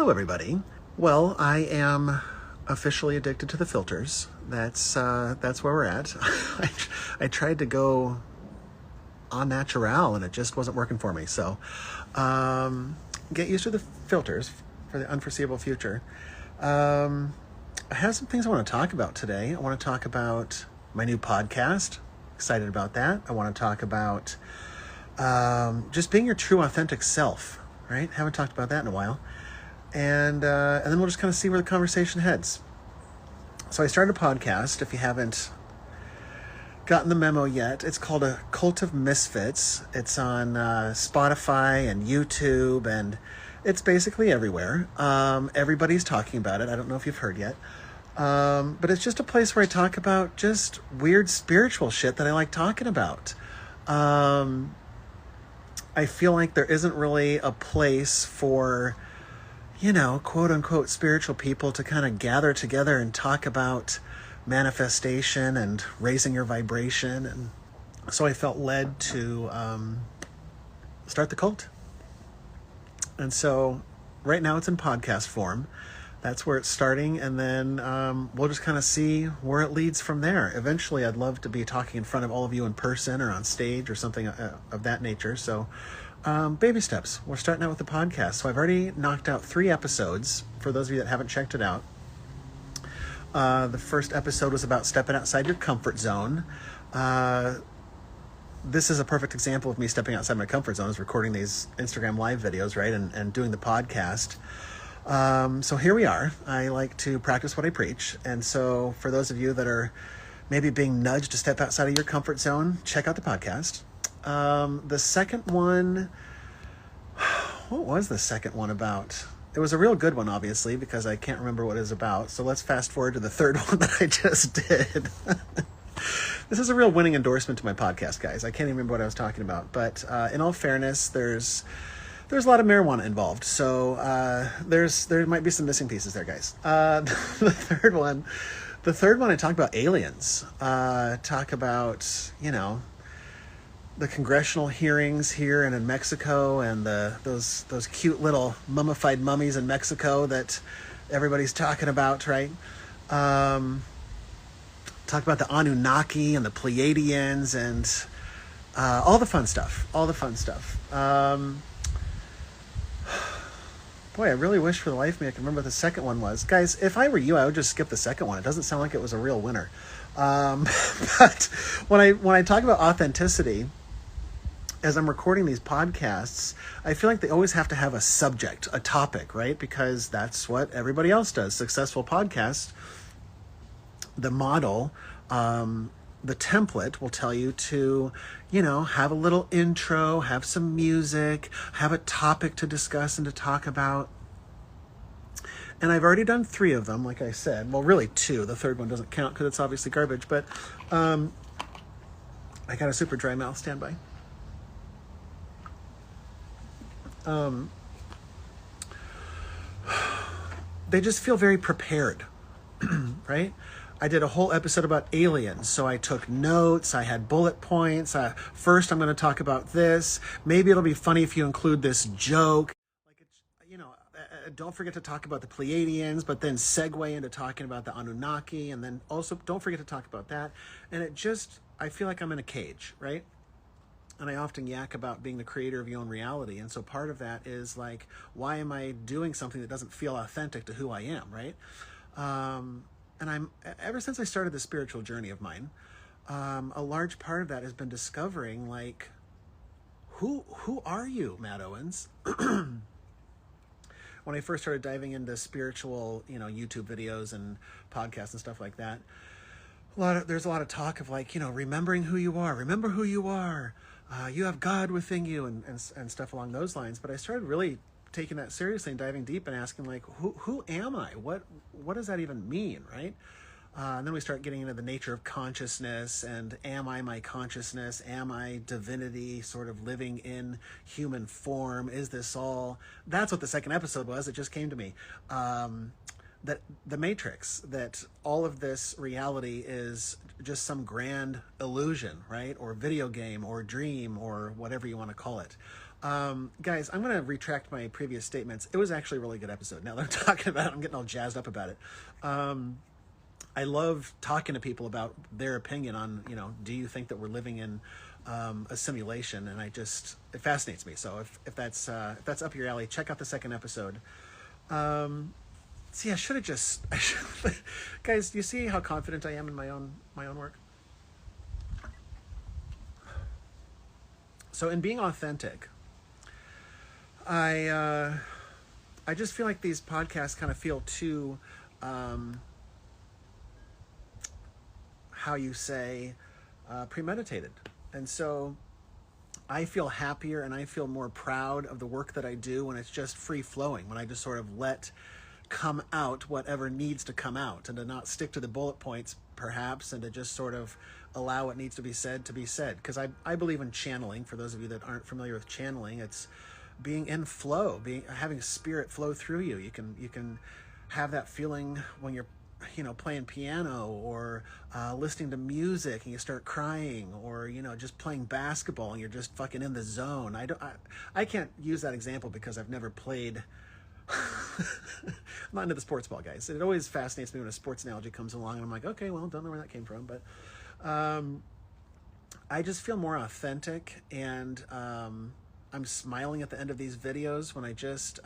Hello, everybody. Well, I am officially addicted to the filters. That's where we're at. I tried to go en natural, and it just wasn't working for me. So, get used to the filters for the unforeseeable future. I have some things I want to talk about today. I want to talk about my new podcast. Excited about that. I want to talk about just being your true, authentic self. Right? Haven't talked about that in a while. And then we'll just kind of see where the conversation heads. So I started a podcast. If you haven't gotten the memo yet, it's called a Cult of Misfits. It's on Spotify and YouTube, and it's basically everywhere. Everybody's talking about it. I don't know if you've heard yet. But it's just a place where I talk about just weird spiritual shit that I like talking about. I feel like there isn't really a place for, quote unquote spiritual people to kind of gather together and talk about manifestation and raising your vibration. And so I felt led to start the cult. And so right now it's in podcast form. That's where it's starting. And then we'll just kind of see where it leads from there. Eventually, I'd love to be talking in front of all of you in person or on stage or something of that nature. So baby steps. We're starting out with the podcast. So I've already knocked out 3 episodes for those of you that haven't checked it out. The first episode was about stepping outside your comfort zone. This is a perfect example of me stepping outside my comfort zone, is recording these Instagram live videos, right? And doing the podcast. So here we are. I like to practice what I preach. And so for those of you that are maybe being nudged to step outside of your comfort zone, check out the podcast. The second one, what was the second one about? It was a real good one, obviously, because I can't remember what it was about. So let's fast forward to the third one that I just did. This is a real winning endorsement to my podcast, guys. I can't even remember what I was talking about. But in all fairness, there's a lot of marijuana involved. So there might be some missing pieces there, guys. The third one I talk about aliens. Talk about, the congressional hearings here and in Mexico, and those cute little mummified mummies in Mexico that everybody's talking about, right? Talk about the Anunnaki and the Pleiadians and all the fun stuff. Boy, I really wish for the life of me I can remember what the second one was. Guys, if I were you, I would just skip the second one. It doesn't sound like it was a real winner. But when I talk about authenticity, as I'm recording these podcasts, I feel like they always have to have a subject, a topic, right? Because that's what everybody else does. Successful podcasts, the model, the template will tell you to, have a little intro, have some music, have a topic to discuss and to talk about. And I've already done 3 of them, like I said. Well, really 2. The third one doesn't count because it's obviously garbage. But I got a super dry mouth. Stand by. They just feel very prepared, right? I did a whole episode about aliens, so I took notes, I had bullet points. First, I'm going to talk about this. Maybe it'll be funny if you include this joke. Don't forget to talk about the Pleiadians, but then segue into talking about the Anunnaki, and then also don't forget to talk about that. And I feel like I'm in a cage, right? And I often yak about being the creator of your own reality. And so part of that is like, why am I doing something that doesn't feel authentic to who I am, right? And ever since I started the spiritual journey of mine, a large part of that has been discovering, like, who are you, Matt Owens? When I first started diving into spiritual, YouTube videos and podcasts and stuff like that, there's a lot of talk of like, remembering who you are. Remember who you are. You have God within you and stuff along those lines. But I started really taking that seriously and diving deep and asking, like, who am I? What does that even mean, right? And then we start getting into the nature of consciousness, and am I my consciousness? Am I divinity sort of living in human form? Is this all? That's what the second episode was. It just came to me. That the Matrix, that all of this reality is just some grand illusion, right? Or video game or dream or whatever you want to call it. Guys, I'm going to retract my previous statements. It was actually a really good episode. Now that I'm talking about it, I'm getting all jazzed up about it. I love talking to people about their opinion on, do you think that we're living in a simulation? And it fascinates me. So if that's up your alley, check out the second episode. See, I should have guys, do you see how confident I am in my own work? So in being authentic, I just feel like these podcasts kind of feel too, how you say, premeditated. And so I feel happier and I feel more proud of the work that I do when it's just free flowing, when I just sort of let come out whatever needs to come out, and to not stick to the bullet points perhaps, and to just sort of allow what needs to be said, because I believe in channeling. For those of you that aren't familiar with channeling, it's being in flow, having spirit flow through you. You can have that feeling when you're playing piano, or listening to music and you start crying, or just playing basketball and you're just fucking in the zone. I can't use that example because I've never played. I'm not into the sports ball, guys. It always fascinates me when a sports analogy comes along and I'm like, okay, well, don't know where that came from, but I just feel more authentic, and I'm smiling at the end of these videos when I just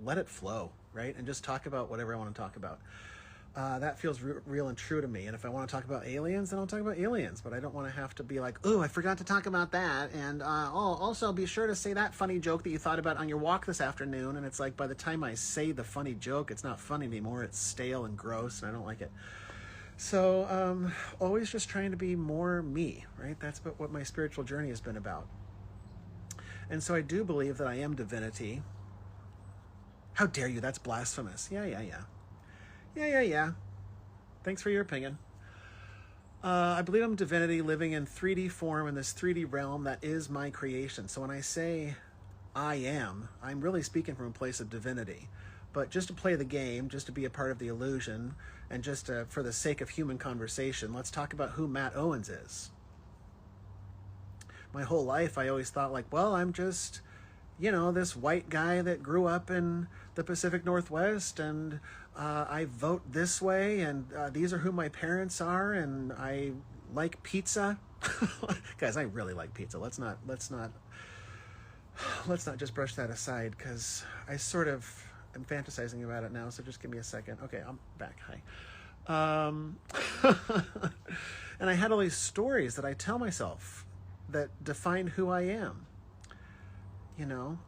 let it flow, right? And just talk about whatever I want to talk about. That feels real and true to me. And if I want to talk about aliens, then I'll talk about aliens. But I don't want to have to be like, oh, I forgot to talk about that. And also be sure to say that funny joke that you thought about on your walk this afternoon. And it's like, by the time I say the funny joke, it's not funny anymore. It's stale and gross, and I don't like it. So always just trying to be more me, right? That's what my spiritual journey has been about. And so I do believe that I am divinity. How dare you? That's blasphemous. Yeah. Thanks for your opinion. I believe I'm divinity living in 3D form in this 3D realm that is my creation. So when I say I'm really speaking from a place of divinity. But just to play the game, just to be a part of the illusion, and just for the sake of human conversation, let's talk about who Matt Owens is. My whole life, I always thought like, well, I'm just, this white guy that grew up in the Pacific Northwest, and I vote this way, and these are who my parents are, and I like pizza. Guys, I really like pizza. Let's not just brush that aside, because I sort of am fantasizing about it now, so just give me a second. Okay, I'm back. Hi. And I had all these stories that I tell myself that define who I am.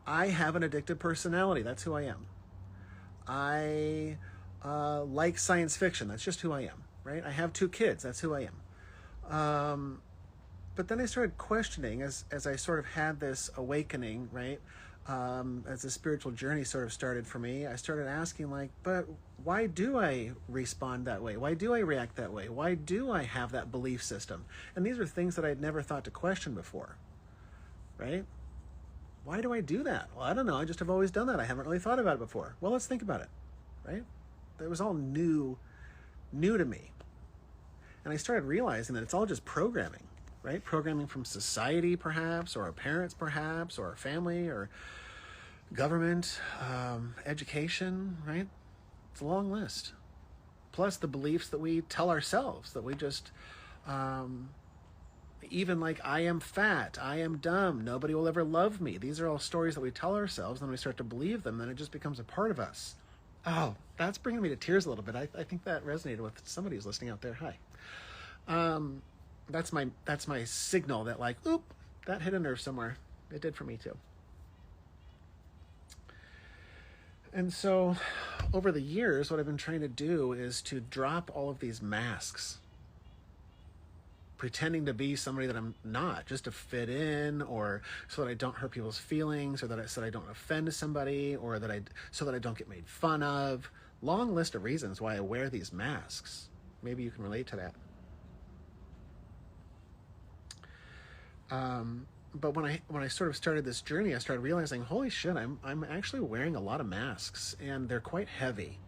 I have an addictive personality. That's who I am. I like science fiction. That's just who I am, right? I have 2 kids. That's who I am. But then I started questioning as I sort of had this awakening, right? As the spiritual journey sort of started for me, I started asking like, but why do I respond that way? Why do I react that way? Why do I have that belief system? And these are things that I'd never thought to question before, right? Why do I do that? Well, I don't know. I just have always done that. I haven't really thought about it before. Well, let's think about it, right? It was all new to me. And I started realizing that it's all just programming, right? Programming from society, perhaps, or our parents, perhaps, or our family, or government, education, right? It's a long list. Plus the beliefs that we tell ourselves, that we just, even like, I am fat, I am dumb, nobody will ever love me. These are all stories that we tell ourselves, and then we start to believe them, then it just becomes a part of us. Oh, that's bringing me to tears a little bit. I think that resonated with somebody who's listening out there. Hi. That's my signal that like, oop, that hit a nerve somewhere. It did for me too. And so over the years, what I've been trying to do is to drop all of these masks, pretending to be somebody that I'm not, just to fit in, or so that I don't hurt people's feelings, or so that I don't offend somebody, or so that I don't get made fun of. Long list of reasons why I wear these masks. Maybe you can relate to that. But when I sort of started this journey, I started realizing, holy shit, I'm actually wearing a lot of masks, and they're quite heavy,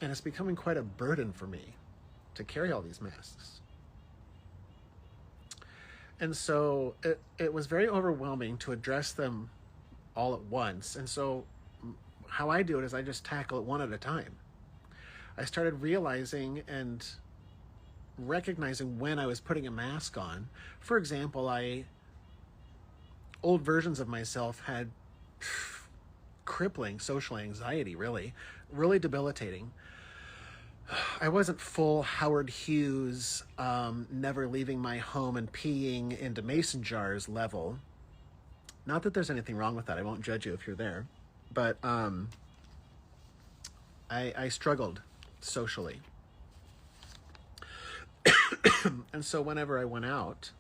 and it's becoming quite a burden for me to carry all these masks. And so it was very overwhelming to address them all at once. And so how I do it is I just tackle it one at a time. I started realizing and recognizing when I was putting a mask on. For example, old versions of myself had crippling social anxiety, really debilitating. I wasn't full Howard Hughes, never leaving my home and peeing into mason jars level. Not that there's anything wrong with that. I won't judge you if you're there. But I struggled socially. And so whenever I went out,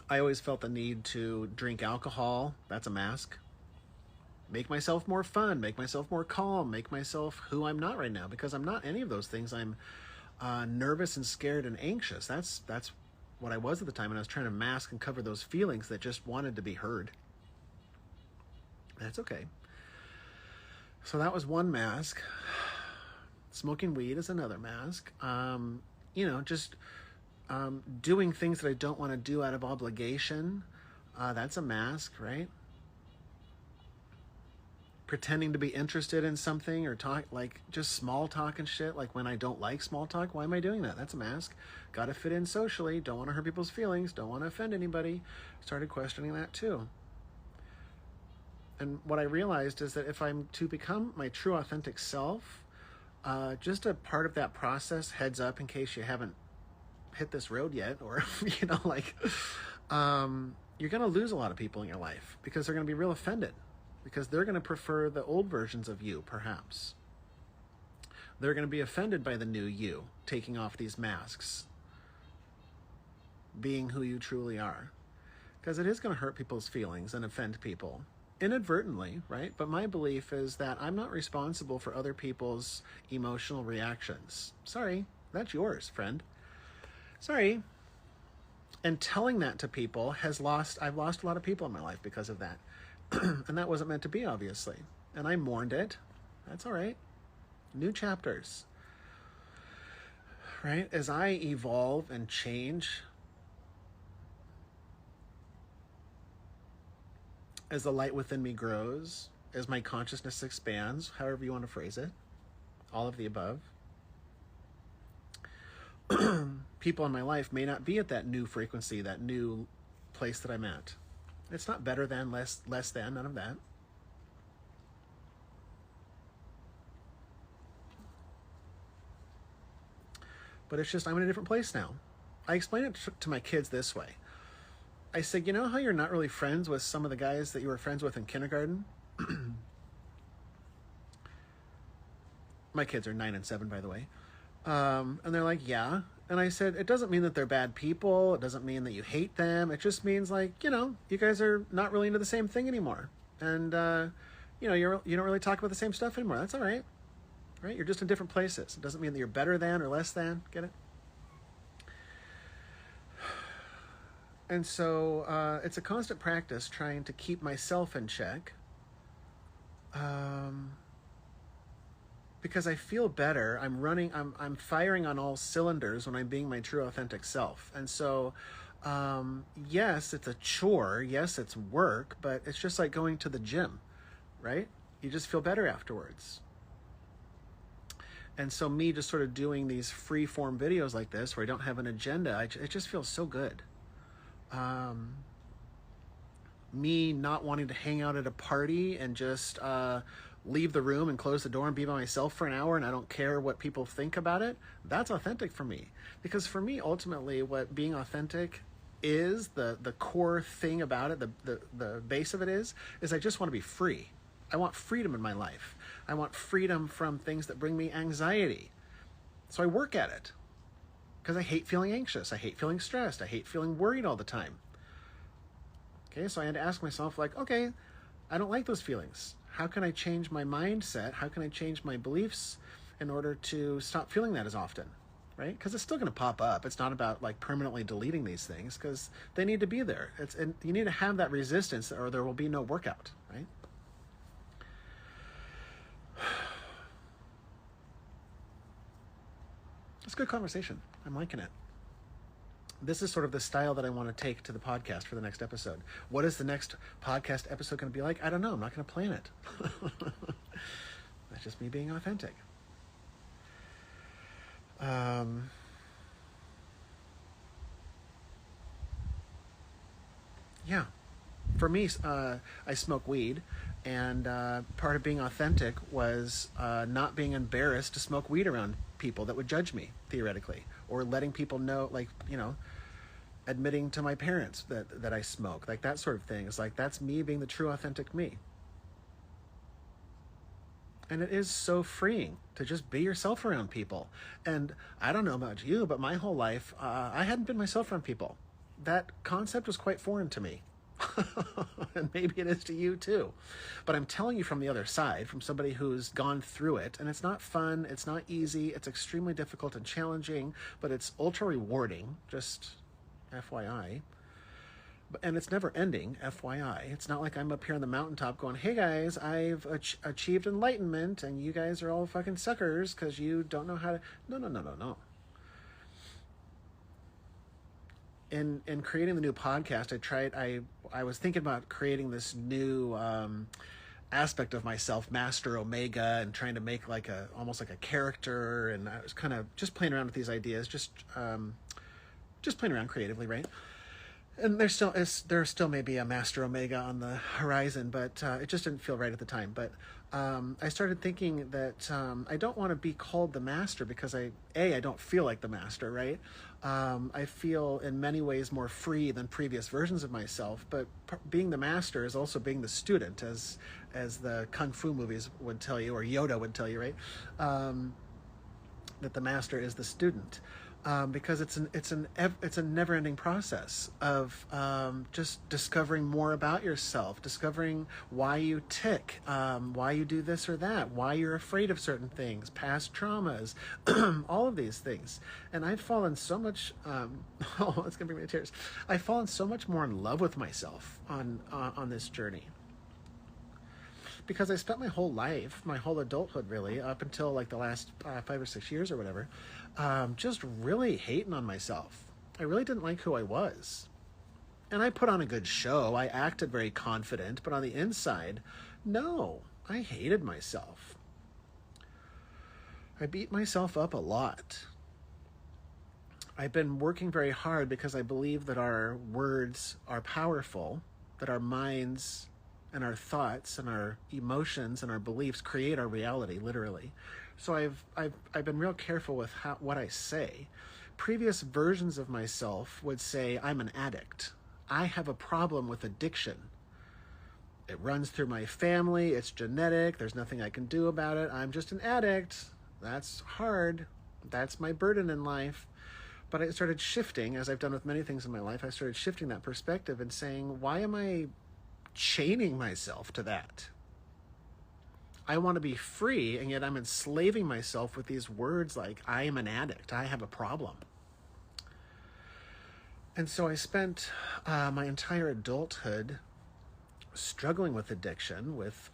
I always felt the need to drink alcohol. That's a mask. Make myself more fun, make myself more calm, make myself who I'm not right now, because I'm not any of those things. I'm nervous and scared and anxious. That's what I was at the time, and I was trying to mask and cover those feelings that just wanted to be heard. That's okay. So that was one mask. Smoking weed is another mask. Just doing things that I don't want to do out of obligation. That's a mask, right? Pretending to be interested in something or talk, like just small talk and shit. Like when I don't like small talk, why am I doing that? That's a mask. Got to fit in socially. Don't want to hurt people's feelings. Don't want to offend anybody. Started questioning that too. And what I realized is that if I'm to become my true authentic self, just a part of that process, heads up in case you haven't hit this road yet, or, you're going to lose a lot of people in your life because they're going to be real offended, because they're going to prefer the old versions of you, perhaps. They're going to be offended by the new you, taking off these masks, being who you truly are, because it is going to hurt people's feelings and offend people. Inadvertently, right? But my belief is that I'm not responsible for other people's emotional reactions. Sorry, that's yours, friend. Sorry. And telling that to people I've lost a lot of people in my life because of that. And that wasn't meant to be, obviously. And I mourned it. That's all right. New chapters. Right? As I evolve and change, as the light within me grows, as my consciousness expands, however you want to phrase it, all of the above, people in my life may not be at that new frequency, that new place that I'm at. It's not better than, less than, none of that. But it's just I'm in a different place now. I explain it to my kids this way. I said, you know how you're not really friends with some of the guys that you were friends with in kindergarten? My kids are 9 and 7, by the way. And they're like, yeah. And I said, it doesn't mean that they're bad people. It doesn't mean that you hate them. It just means, like, you guys are not really into the same thing anymore. And, you don't really talk about the same stuff anymore. That's all right. Right? You're just in different places. It doesn't mean that you're better than or less than. Get it? And so it's a constant practice trying to keep myself in check. Because I feel better. I'm firing on all cylinders when I'm being my true authentic self. And so, yes, it's a chore. Yes, it's work, but it's just like going to the gym, right? You just feel better afterwards. And so me just sort of doing these free form videos like this where I don't have an agenda, it just feels so good. Me not wanting to hang out at a party and just leave the room and close the door and be by myself for an hour and I don't care what people think about it, that's authentic for me. Because for me, ultimately, what being authentic is, the core thing about it, the base of it is I just want to be free. I want freedom in my life. I want freedom from things that bring me anxiety. So I work at it. Because I hate feeling anxious. I hate feeling stressed. I hate feeling worried all the time. Okay, so I had to ask myself, like, okay, I don't like those feelings. How can I change my mindset? How can I change my beliefs in order to stop feeling that as often? Right? Because it's still going to pop up. It's not about, like, permanently deleting these things, because they need to be there. And you need to have that resistance or there will be no workout, right? It's a good conversation. I'm liking it. this is sort of the style that I want to take to the podcast for the next episode. What is the next podcast episode going to be like? I don't know. I'm not going to plan it. That's just me being authentic. Yeah. For me, I smoke weed, and part of being authentic was not being embarrassed to smoke weed around people that would judge me, theoretically, or letting people know, like, admitting to my parents that I smoke, like that sort of thing. It's like, that's me being the true authentic me. And it is so freeing to just be yourself around people. And I don't know about you, but my whole life, I hadn't been myself around people. That concept was quite foreign to me. And maybe it is to you too. But I'm telling you from the other side, from somebody who's gone through it, and it's not fun, it's not easy, it's extremely difficult and challenging, but it's ultra rewarding, just FYI. And it's never ending, FYI. It's not like I'm up here on the mountaintop going, hey guys, I've achieved enlightenment, and you guys are all fucking suckers because you don't know how to... No. In creating the new podcast, I was thinking about creating this new aspect of myself, Master Omega, and trying to make almost like a character. And I was kind of just playing around with these ideas, just playing around creatively, right? And there still may be a Master Omega on the horizon, but it just didn't feel right at the time. But I started thinking that I don't want to be called the Master because I don't feel like the Master, right? I feel in many ways more free than previous versions of myself. But being the Master is also being the student, as the Kung Fu movies would tell you, or Yoda would tell you, right? That the Master is the student. Because it's a never-ending process of just discovering more about yourself, discovering why you tick, why you do this or that, why you're afraid of certain things, past traumas, all of these things. And I've fallen so much. It's gonna bring me to tears. I've fallen so much more in love with myself on this journey. Because I spent my whole life, my whole adulthood really, up until like the last 5 or 6 years or whatever, just really hating on myself. I really didn't like who I was. And I put on a good show. I acted very confident, but on the inside, no, I hated myself. I beat myself up a lot. I've been working very hard because I believe that our words are powerful, that our minds and our thoughts and our emotions and our beliefs create our reality, literally. So I've been real careful with what I say. Previous versions of myself would say, I'm an addict. I have a problem with addiction. It runs through my family. It's genetic. There's nothing I can do about it. I'm just an addict. That's hard. That's my burden in life. But I started shifting, as I've done with many things in my life, I started shifting that perspective and saying, why am I chaining myself to that? I want to be free, and yet I'm enslaving myself with these words like, I am an addict, I have a problem. And so I spent my entire adulthood struggling with addiction, with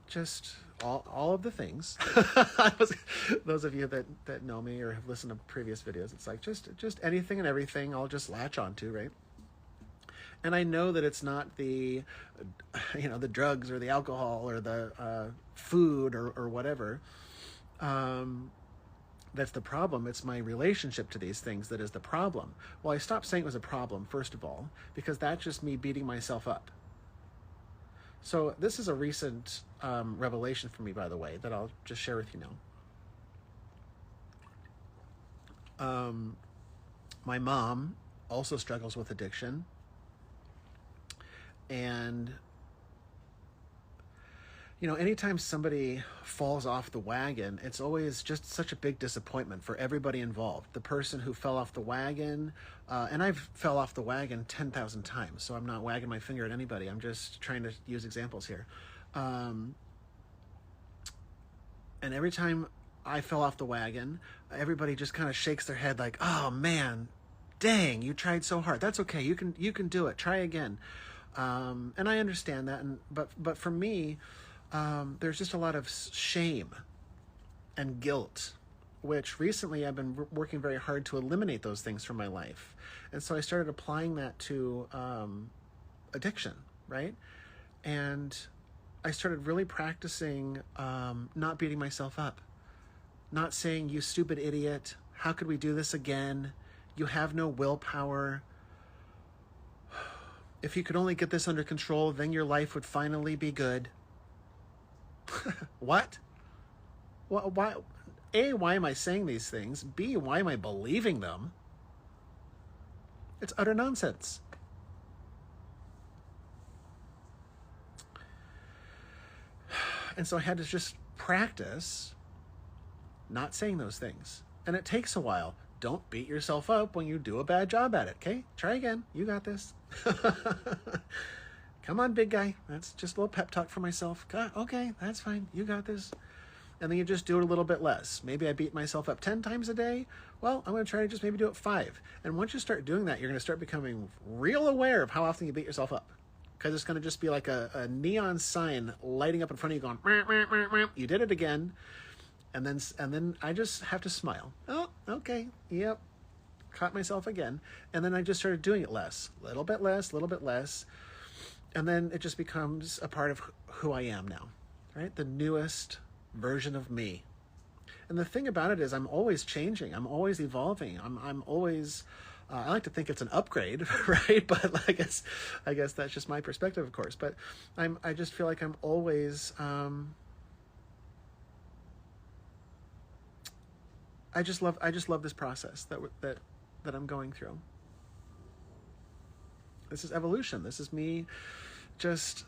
just all of the things. Those of you that know me or have listened to previous videos, it's like just anything and everything I'll just latch onto, right? And I know that it's not the drugs or the alcohol or the food or whatever that's the problem. It's my relationship to these things that is the problem. Well, I stopped saying it was a problem, first of all, because that's just me beating myself up. So this is a recent revelation for me, by the way, that I'll just share with you now. My mom also struggles with addiction. And, anytime somebody falls off the wagon, it's always just such a big disappointment for everybody involved. The person who fell off the wagon, and I've fell off the wagon 10,000 times, so I'm not wagging my finger at anybody. I'm just trying to use examples here. And every time I fell off the wagon, everybody just kind of shakes their head like, oh man, dang, you tried so hard. That's okay. You can do it. Try again. And I understand that, but for me, there's just a lot of shame and guilt which recently I've been working very hard to eliminate those things from my life. And so I started applying that to addiction, right? And I started really practicing not beating myself up, not saying, you stupid idiot, how could we do this again? You have no willpower. If you could only get this under control, then your life would finally be good. What? Why? A, why am I saying these things? B, why am I believing them? It's utter nonsense. And so I had to just practice not saying those things. And it takes a while. Don't beat yourself up when you do a bad job at it, okay? Try again. You got this. Come on, big guy. That's just a little pep talk for myself. Okay, that's fine. You got this. And then you just do it a little bit less. Maybe I beat myself up 10 times a day. Well, I'm going to try to just maybe do it 5. And once you start doing that, you're going to start becoming real aware of how often you beat yourself up. Because it's going to just be like a neon sign lighting up in front of you going, meow, meow, meow, meow. You did it again. And then I just have to smile. Oh, okay. Yep. Caught myself again. And then I just started doing it less. Little bit less, little bit less. And then it just becomes a part of who I am now. Right? The newest version of me. And the thing about it is I'm always changing. I'm always evolving. I'm always... I like to think it's an upgrade, right? But I guess that's just my perspective, of course. But I just feel like I'm always... I just love this process that I'm going through. This is evolution. This is me just...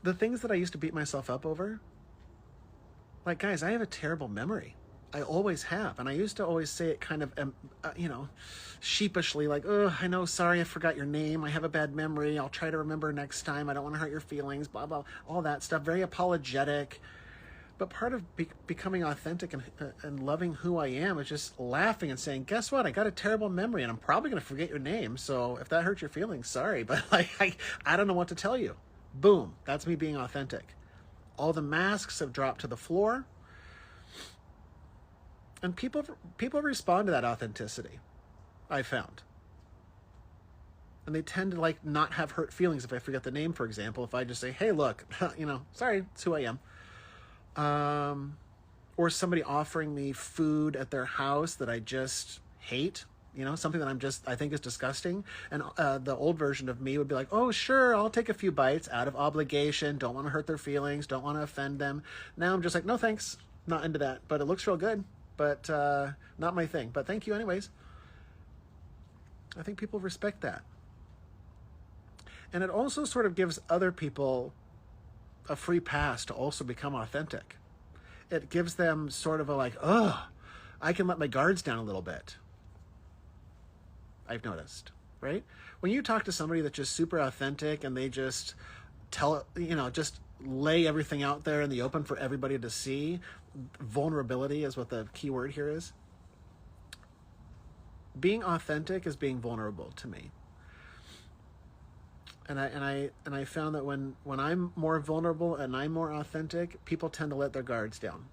The things that I used to beat myself up over, like, guys, I have a terrible memory. I always have. And I used to always say it kind of, sheepishly, like, oh, I know, sorry, I forgot your name. I have a bad memory. I'll try to remember next time. I don't want to hurt your feelings, blah, blah, all that stuff. Very apologetic. But part of becoming authentic and loving who I am is just laughing and saying, guess what? I got a terrible memory and I'm probably going to forget your name. So if that hurts your feelings, sorry. But like, I don't know what to tell you. Boom. That's me being authentic. All the masks have dropped to the floor. And people respond to that authenticity, I found. And they tend to like not have hurt feelings if I forget the name, for example. If I just say, hey, look, sorry, it's who I am. Or somebody offering me food at their house that I just hate, something that I think is disgusting. And the old version of me would be like, oh, sure, I'll take a few bites out of obligation. Don't want to hurt their feelings. Don't want to offend them. Now I'm just like, no, thanks. Not into that. But it looks real good. But not my thing. But thank you anyways. I think people respect that. And it also sort of gives other people a free pass to also become authentic. It gives them sort of a like, oh, I can let my guards down a little bit. I've noticed, right? When you talk to somebody that's just super authentic and they just just lay everything out there in the open for everybody to see, vulnerability is what the key word here is. Being authentic is being vulnerable to me. And I found that when I'm more vulnerable and I'm more authentic, people tend to let their guards down.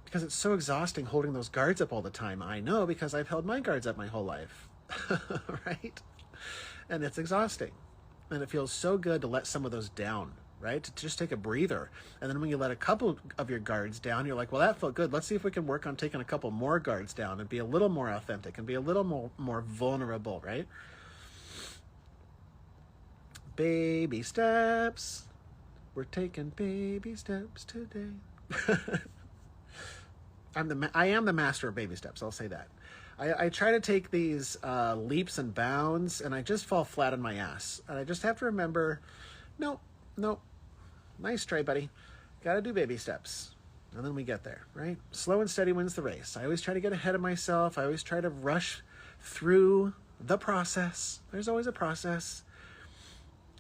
Because it's so exhausting holding those guards up all the time. I know, because I've held my guards up my whole life. Right? And it's exhausting. And it feels so good to let some of those down, right? To just take a breather. And then when you let a couple of your guards down, you're like, well, that felt good. Let's see if we can work on taking a couple more guards down and be a little more authentic and be a little more vulnerable, right? Baby steps. We're taking baby steps today. I am the master of baby steps. I'll say that. I try to take these leaps and bounds, and I just fall flat on my ass. And I just have to remember, no, nice try, buddy. Got to do baby steps. And then we get there, right? Slow and steady wins the race. I always try to get ahead of myself. I always try to rush through the process. There's always a process.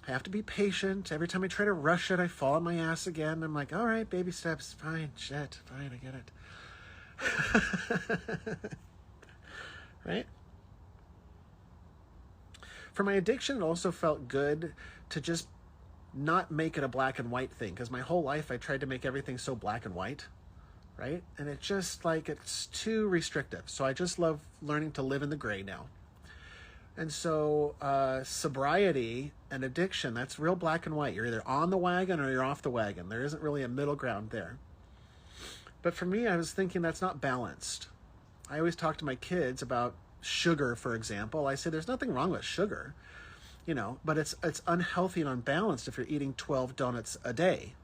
I have to be patient. Every time I try to rush it, I fall on my ass again. I'm like, all right, baby steps. Fine, shit, fine, I get it. Right? For my addiction, it also felt good to just not make it a black and white thing, because my whole life I tried to make everything so black and white. right? And it's just like, it's too restrictive. So I just love learning to live in the gray now. And so sobriety and addiction, that's real black and white. You're either on the wagon or you're off the wagon. There isn't really a middle ground there. But for me, I was thinking that's not balanced. I always talk to my kids about sugar, for example. I say there's nothing wrong with sugar, but it's unhealthy and unbalanced if you're eating 12 donuts a day,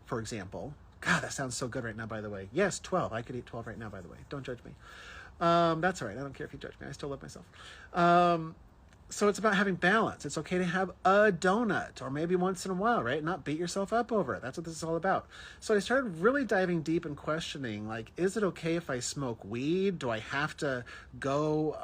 for example. God, that sounds so good right now, by the way. Yes, 12. I could eat 12 right now, by the way. Don't judge me. That's all right. I don't care if you judge me. I still love myself. So it's about having balance. It's okay to have a donut, or maybe once in a while, right? Not beat yourself up over it. That's what this is all about. So I started really diving deep and questioning, like, is it okay if I smoke weed? Do I have to go,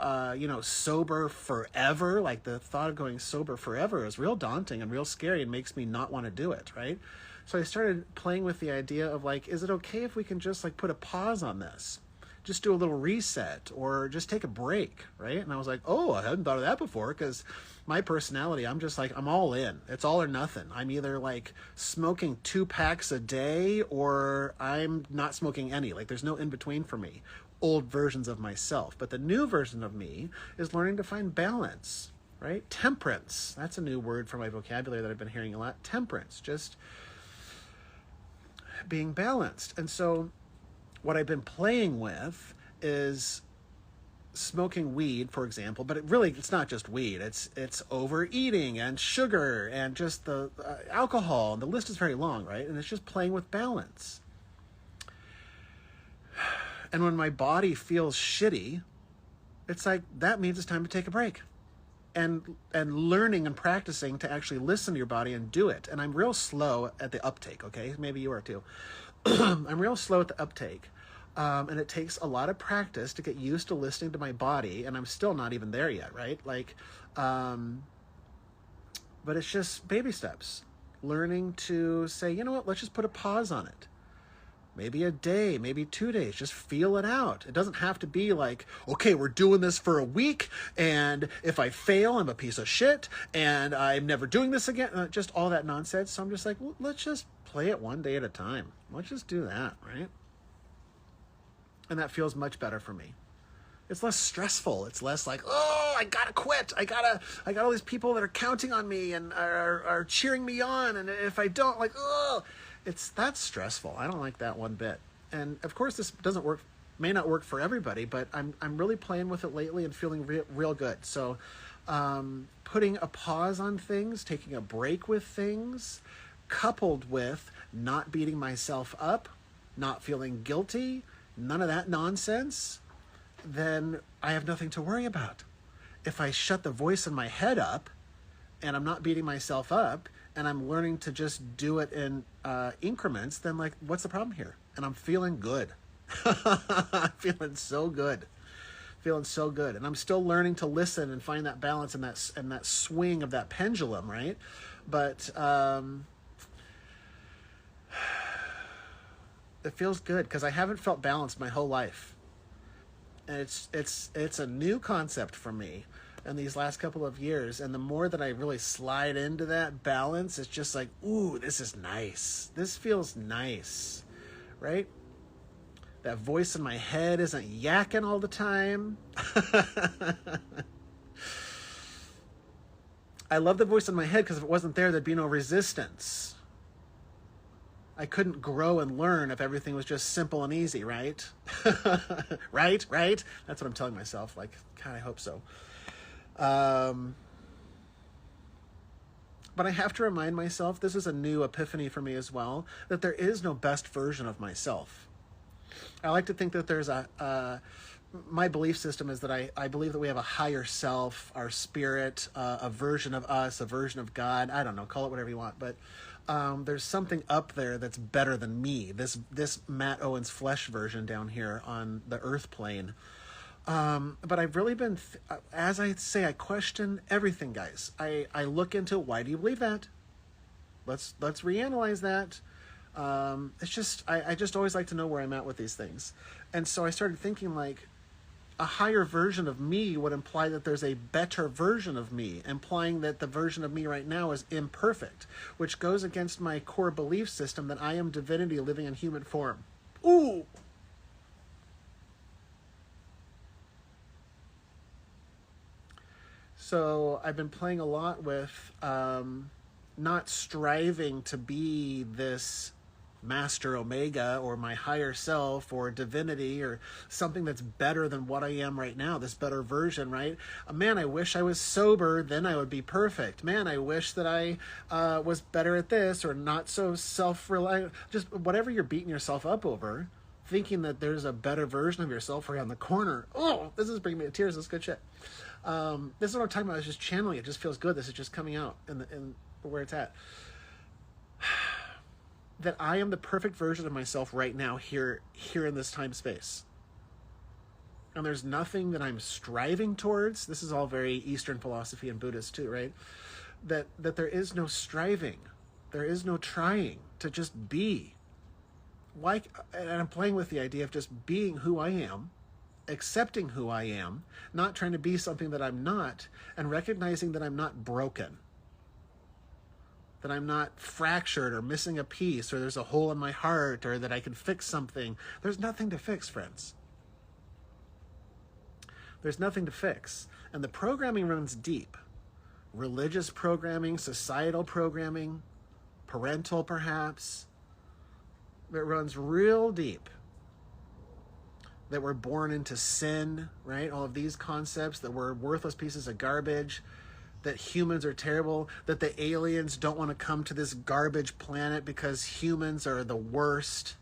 sober forever? Like, the thought of going sober forever is real daunting and real scary and makes me not want to do it, right? So I started playing with the idea of, like, is it okay if we can just, like, put a pause on this? Just do a little reset, or just take a break, right? And I was like, oh, I hadn't thought of that before, because my personality, I'm just like, I'm all in. It's all or nothing. I'm either like smoking 2 packs a day, or I'm not smoking any. Like, there's no in between for me. Old versions of myself. But the new version of me is learning to find balance, right? Temperance. That's a new word for my vocabulary that I've been hearing a lot. Temperance, just being balanced. And so what I've been playing with is smoking weed, for example, but it's not just weed. It's overeating and sugar and just the alcohol, and the list is very long, right? And it's just playing with balance. And when my body feels shitty, it's like, that means it's time to take a break. And learning and practicing to actually listen to your body and do it. And I'm real slow at the uptake, okay? Maybe you are too. I'm real slow at the uptake. And it takes a lot of practice to get used to listening to my body, and I'm still not even there yet, right? Like, but it's just baby steps. Learning to say, you know what, let's just put a pause on it. Maybe a day, maybe 2 days, just feel it out. It doesn't have to be like, okay, we're doing this for a week, and if I fail, I'm a piece of shit, and I'm never doing this again. Just all that nonsense. So I'm just like, well, let's just play it one day at a time. Let's just do that, right? And that feels much better for me. It's less stressful. It's less like, oh, I gotta quit. I got all these people that are counting on me and are cheering me on. And if I don't, like, oh, that's stressful. I don't like that one bit. And of course, this may not work for everybody, but I'm really playing with it lately and feeling real good. So, putting a pause on things, taking a break with things, coupled with not beating myself up, not feeling guilty, none of that nonsense, then I have nothing to worry about. If I shut the voice in my head up and I'm not beating myself up and I'm learning to just do it in increments, then, like, what's the problem here? And I'm feeling good. I'm feeling so good. And I'm still learning to listen and find that balance and that swing of that pendulum, right? But it feels good because I haven't felt balanced my whole life. And it's a new concept for me in these last couple of years. And the more that I really slide into that balance, it's just like, ooh, this is nice. This feels nice, right? That voice in my head isn't yakking all the time. I love the voice in my head because if it wasn't there, there'd be no resistance. I couldn't grow and learn if everything was just simple and easy, right? Right? That's what I'm telling myself. Like, God, I hope so. But I have to remind myself, this is a new epiphany for me as well, that there is no best version of myself. I like to think that there's my belief system is that I believe that we have a higher self, our spirit, a version of us, a version of God. I don't know, call it whatever you want, but there's something up there that's better than me. This Matt Owens flesh version down here on the earth plane. But I've really been, as I say, I question everything, guys. I look into, why do you believe that? Let's reanalyze that. It's just, I just always like to know where I'm at with these things. And so I started thinking, like, a higher version of me would imply that there's a better version of me, implying that the version of me right now is imperfect, which goes against my core belief system that I am divinity living in human form. Ooh, So I've been playing a lot with not striving to be this Master Omega or my higher self or divinity or something that's better than what I am right now, this better version, right? Man, I wish I was sober, then I would be perfect. Man, I wish that I was better at this or not so self-reliant. Just whatever you're beating yourself up over, thinking that there's a better version of yourself around the corner. Oh, this is bringing me to tears. This is good shit. This is what I'm talking about. I was just channeling it. It just feels good. This is just coming out in where it's at. That I am the perfect version of myself right now here in this time space. And there's nothing that I'm striving towards. This is all very Eastern philosophy and Buddhist too, right? That there is no striving. There is no trying to just be. And I'm playing with the idea of just being who I am, accepting who I am, not trying to be something that I'm not, and recognizing that I'm not broken. That I'm not fractured or missing a piece, or there's a hole in my heart, or that I can fix something. There's nothing to fix, friends. There's nothing to fix. And the programming runs deep. Religious programming, societal programming, parental perhaps. It runs real deep. That we're born into sin, right? All of these concepts, that we're worthless pieces of garbage, that humans are terrible, that the aliens don't want to come to this garbage planet because humans are the worst.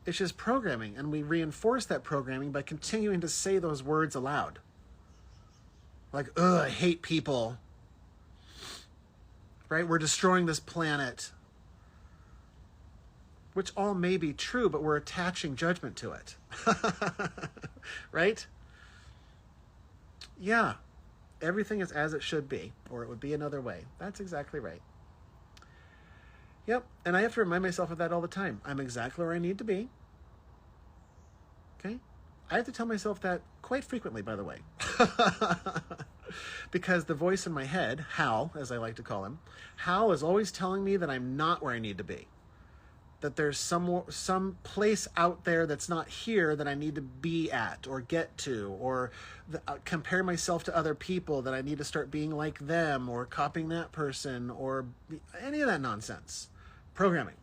It's just programming, and we reinforce that programming by continuing to say those words aloud. Like, ugh, I hate people. Right? We're destroying this planet. Which all may be true, but we're attaching judgment to it. Right? Yeah, everything is as it should be, or it would be another way. That's exactly right. Yep, and I have to remind myself of that all the time. I'm exactly where I need to be. Okay? I have to tell myself that quite frequently, by the way. Because the voice in my head, Hal, as I like to call him, Hal is always telling me that I'm not where I need to be. That there's some place out there that's not here that I need to be at or get to, or compare myself to other people, that I need to start being like them or copying that person or any of that nonsense. Programming.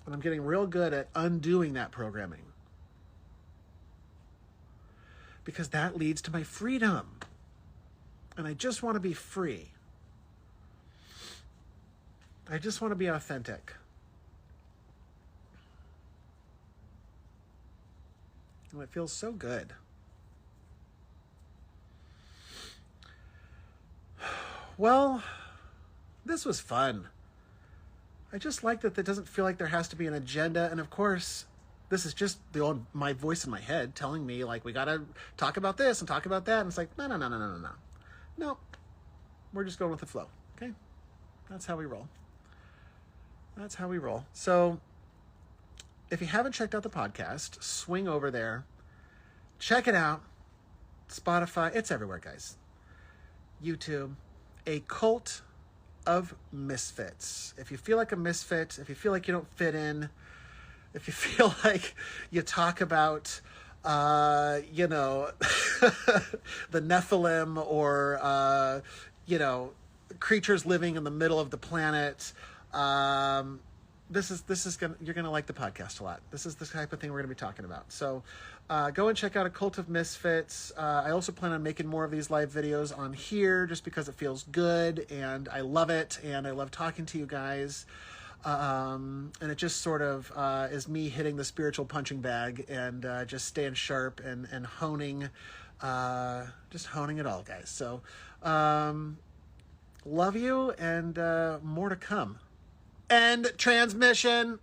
And I'm getting real good at undoing that programming. Because that leads to my freedom. And I just want to be free. I just want to be authentic. And it feels so good. Well, this was fun. I just like that it doesn't feel like there has to be an agenda. And of course, this is just my voice in my head telling me, like, we got to talk about this and talk about that. And it's like, no. No, we're just going with the flow. Okay? That's how we roll. That's how we roll. So if you haven't checked out the podcast, swing over there. Check it out. Spotify. It's everywhere, guys. YouTube. A Cult of Misfits. If you feel like a misfit, if you feel like you don't fit in, if you feel like you talk about, the Nephilim or, creatures living in the middle of the planet, you're gonna like the podcast a lot. This is the type of thing we're gonna be talking about. So go and check out A Cult of Misfits. I also plan on making more of these live videos on here just because it feels good and I love it and I love talking to you guys. And it just sort of is me hitting the spiritual punching bag and just staying sharp and honing, just honing it all, guys. So love you, and more to come. End transmission.